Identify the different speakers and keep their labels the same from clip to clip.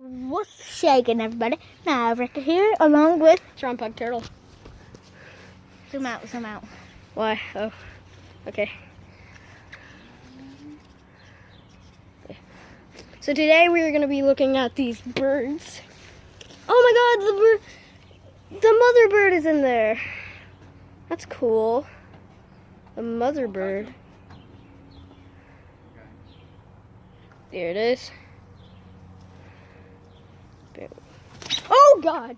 Speaker 1: What's shaking, everybody? Now, Ricky here, along with
Speaker 2: Tron Pug Turtle.
Speaker 1: zoom out, zoom out.
Speaker 2: Why? Oh, okay. So today we are going to be looking at these birds. Oh my God, the mother bird is in there. That's cool. The mother bird. There it is. Oh God!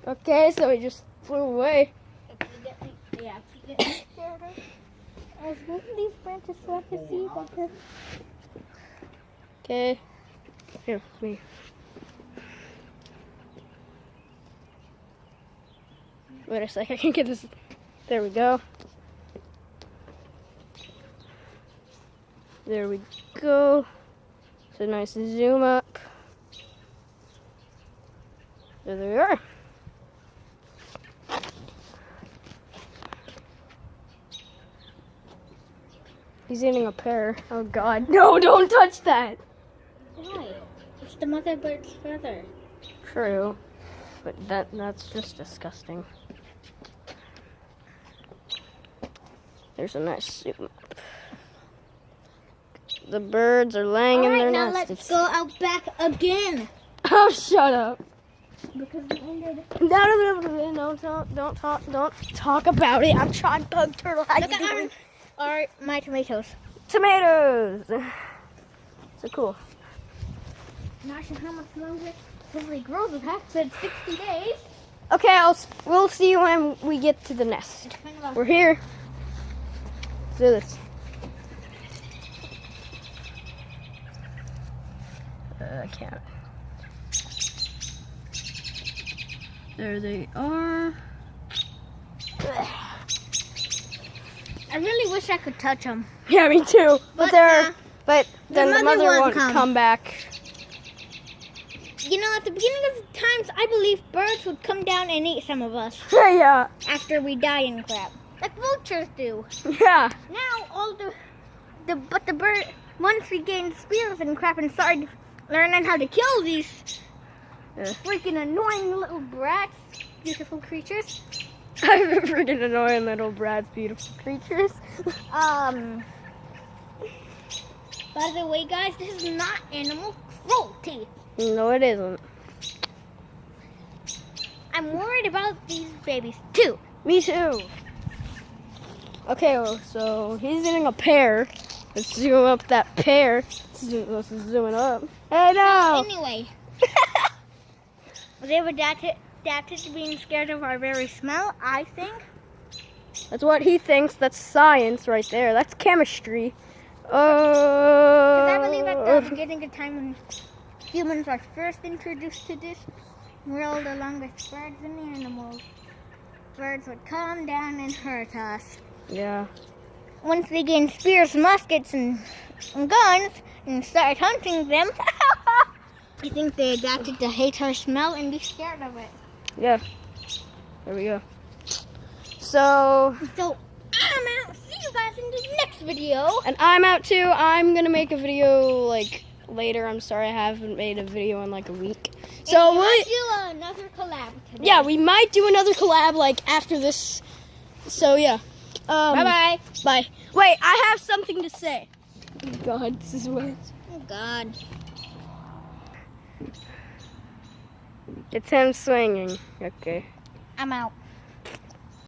Speaker 2: Okay, so he just flew away.
Speaker 1: Yeah, I was moving these branches so I could see better.
Speaker 2: Okay. Here, me. Wait a sec, I can get this. There we go. There we go. So nice zoom up. There they are. He's eating a pear. Oh God. No, don't touch that.
Speaker 1: Why? It's the mother bird's feather.
Speaker 2: True. But that's just disgusting. There's a nice zoom up. The birds are laying in their
Speaker 1: Now
Speaker 2: nest.
Speaker 1: let's go out back again.
Speaker 2: Oh, shut up.
Speaker 1: Because we ended.
Speaker 2: Don't talk about it. I'm trying Pug Turtle.
Speaker 1: Look at my tomatoes.
Speaker 2: Tomatoes. So cool.
Speaker 1: Not sure how much longer it grows. It has said 60 days.
Speaker 2: Okay, we'll see you when we get to the nest. We're here. Let's do this. I can't. There they are.
Speaker 1: I really wish I could touch them.
Speaker 2: Yeah, me too. But then the mother won't come back.
Speaker 1: You know, at the beginning of the times, I believe birds would come down and eat some of us
Speaker 2: Yeah.
Speaker 1: after we die and crap, like vultures do.
Speaker 2: Yeah.
Speaker 1: Now all the bird, once we gained spears and crap and started learning how to kill these freaking annoying little brats, beautiful creatures.
Speaker 2: I'm a freaking annoying little brats, beautiful creatures.
Speaker 1: By the way, guys, this is not animal cruelty.
Speaker 2: No, it isn't.
Speaker 1: I'm worried about these babies too.
Speaker 2: Me too. Okay, well, so he's eating a pear. Let's zoom up that pear. Let's zoom it up. Hey, no!
Speaker 1: Anyway, they were adapted to being scared of our very smell, I think.
Speaker 2: That's what he thinks. That's science right there. That's chemistry.
Speaker 1: Because I believe at the beginning of time when humans were first introduced to this world along with birds and animals, birds would come down and hurt us.
Speaker 2: Yeah.
Speaker 1: Once they gained spears, muskets, and guns and started hunting them, I think they adapted to hate our smell and be scared of it.
Speaker 2: Yeah. There we go. So
Speaker 1: I'm out. See you guys in the next video.
Speaker 2: And I'm out too. I'm gonna make a video like later. I'm sorry I haven't made a video in like a week. So
Speaker 1: we'll do another collab today.
Speaker 2: Yeah, we might do another collab like after this. So yeah.
Speaker 1: Bye-bye.
Speaker 2: Bye. Wait, I have something to say. Oh God, this is weird.
Speaker 1: Oh God.
Speaker 2: It's him swinging. Okay.
Speaker 1: I'm out.